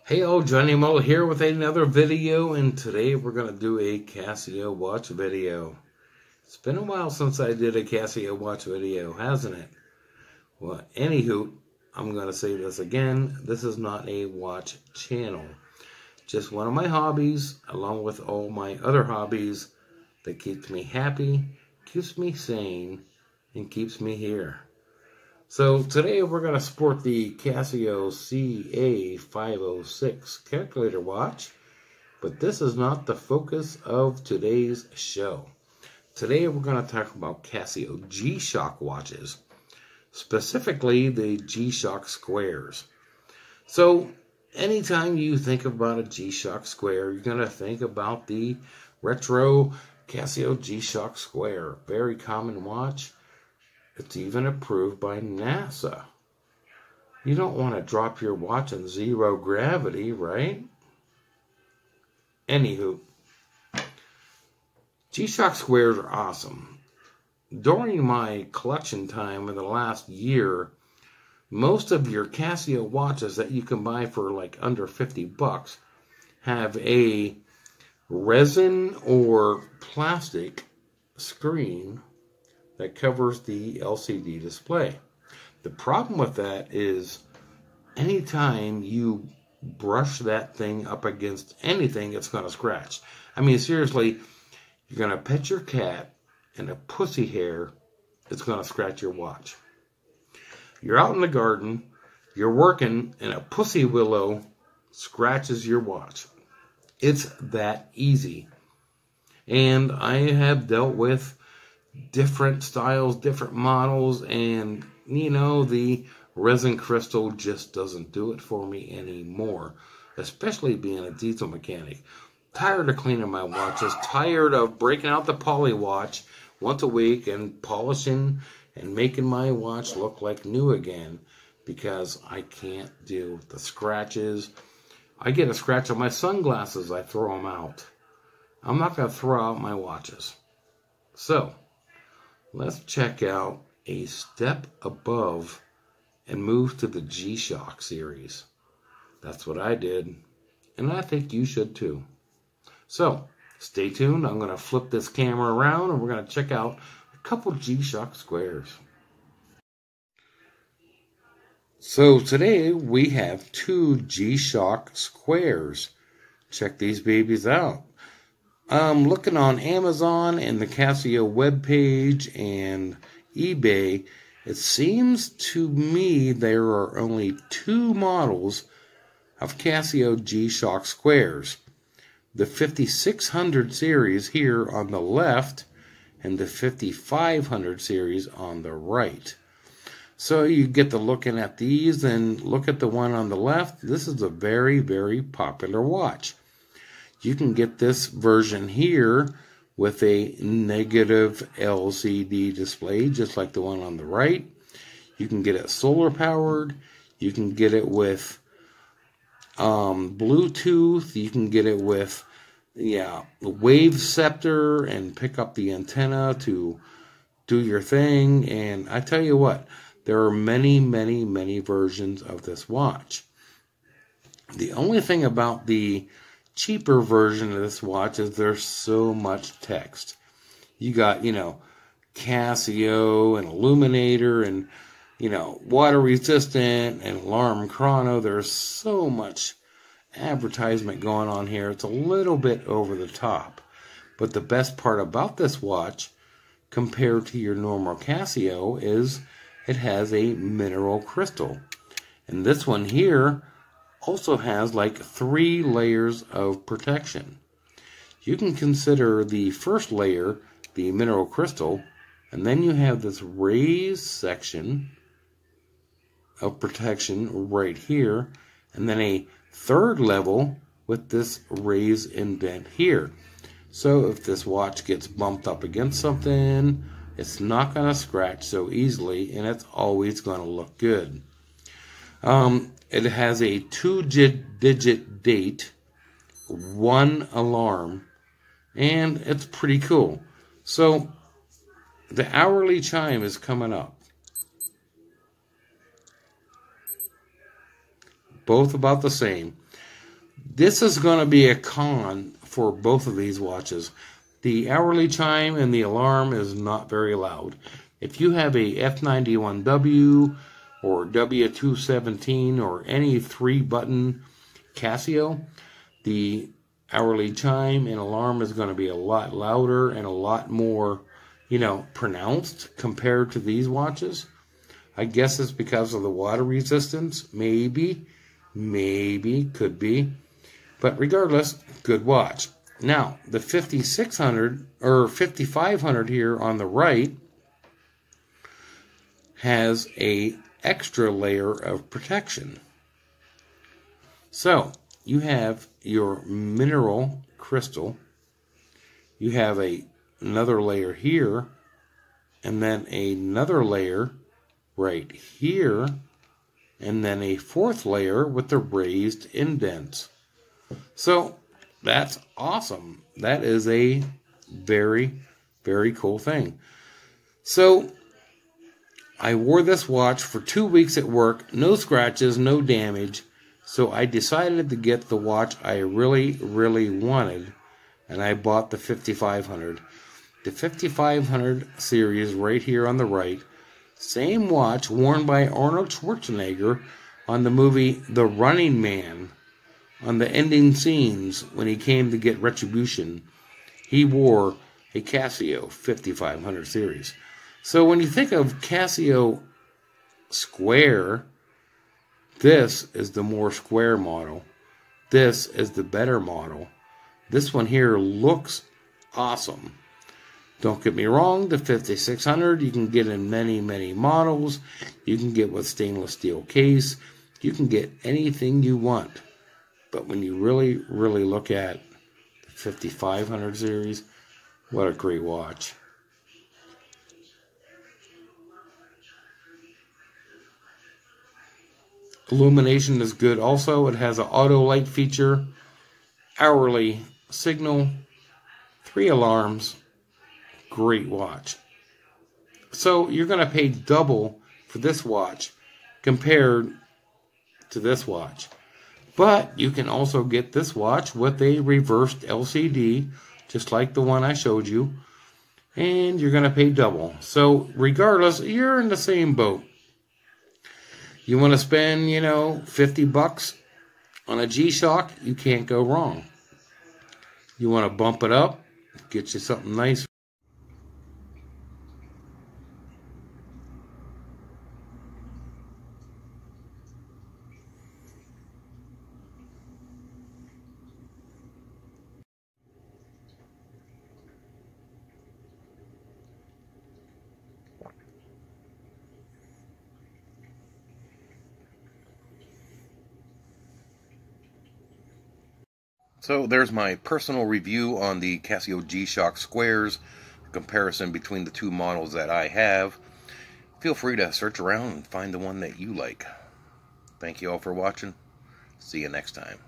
Hey, Johnny Mull here with another video, and today we're going to do a Casio watch video. It's been a while since I did a Casio watch video, hasn't it? Well, anywho, I'm going to say this again. This is not a watch channel. Just one of my hobbies, along with all my other hobbies, that keeps me happy, keeps me sane, and keeps me here. So today we're going to sport the Casio CA506 calculator watch, but this is not the focus of today's show. Today we're going to talk about Casio G-Shock watches, specifically the G-Shock squares. So anytime you think about a G-Shock square, you're going to think about the retro Casio G-Shock square. Very common watch. It's even approved by NASA. You don't want to drop your watch in zero gravity, right? Anywho, G-Shock squares are awesome. During my collection time in the last year, most of your Casio watches that you can buy for like under 50 bucks have a resin or plastic screen that covers the LCD display. The problem with that is anytime you brush that thing up against anything, it's going to scratch. I mean, seriously, you're going to pet your cat and a pussy hair, it's going to scratch your watch. You're out in the garden, you're working, and a pussy willow scratches your watch. It's that easy. And I have dealt with different styles, different models, and you know, the resin crystal just doesn't do it for me anymore, especially being a diesel mechanic. Tired of cleaning my watches, tired of breaking out the poly watch once a week and polishing and making my watch look like new again, because I can't deal with the scratches. I get a scratch on my sunglasses, I throw them out. I'm not going to throw out my watches. So let's check out a step above and move to the G-Shock series. That's what I did, and I think you should too. So stay tuned. I'm going to flip this camera around and we're going to check out a couple G-Shock squares. So today we have two G-Shock squares. Check these babies out. I'm looking on Amazon and the Casio webpage and eBay. It seems to me there are only two models of Casio G-Shock squares. The 5600 series here on the left and the 5500 series on the right. So you get to looking at these and look at the one on the left. This is a very, very popular watch. You can get this version here with a negative LCD display, just like the one on the right. You can get it solar powered. You can get it with Bluetooth. You can get it with, the wave scepter and pick up the antenna to do your thing. And I tell you what, there are many, many, many versions of this watch. The only thing about the cheaper version of this watch is there's so much text. You got, Casio and Illuminator and, water resistant and alarm chrono. There's so much advertisement going on here. It's a little bit over the top. But the best part about this watch, compared to your normal Casio, is it has a mineral crystal. And this one here also has like 3 layers of protection. You can consider the first layer the mineral crystal, and then you have this raised section of protection right here, and then a third level with this raised indent here. So if this watch gets bumped up against something, it's not going to scratch so easily, and it's always going to look good. It has a 2-digit date, 1 alarm, and it's pretty cool. So the hourly chime is coming up. Both about the same. This is going to be a con for both of these watches. The hourly chime and the alarm is not very loud. If you have a F91W or W217 or any 3-button Casio, the hourly chime and alarm is going to be a lot louder and a lot more, pronounced compared to these watches. I guess it's because of the water resistance. Maybe, could be. But regardless, good watch. Now, the 5600 or 5500 here on the right has a extra layer of protection. So, you have your mineral crystal. You have another layer here, and then another layer right here, and then a fourth layer with the raised indents. So that's awesome. That is a very, very cool thing. So I wore this watch for 2 weeks at work. No scratches, no damage. So I decided to get the watch I really, really wanted, and I bought the 5500. The 5500 series right here on the right. Same watch worn by Arnold Schwarzenegger on the movie The Running Man. On the ending scenes, when he came to get retribution, he wore a Casio 5500 series. So when you think of Casio square, this is the more square model. This is the better model. This one here looks awesome. Don't get me wrong, the 5600 you can get in many, many models. You can get with stainless steel case. You can get anything you want. But when you really, really look at the 5500 series, what a great watch. Illumination is good also. It has an auto light feature, hourly signal, 3 alarms. Great watch. So you're going to pay double for this watch compared to this watch. But you can also get this watch with a reversed LCD, just like the one I showed you. And you're going to pay double. So regardless, you're in the same boat. You want to spend, $50 on a G-Shock, you can't go wrong. You want to bump it up, get you something nice. So there's my personal review on the Casio G-Shock Squares, comparison between the two models that I have. Feel free to search around and find the one that you like. Thank you all for watching. See you next time.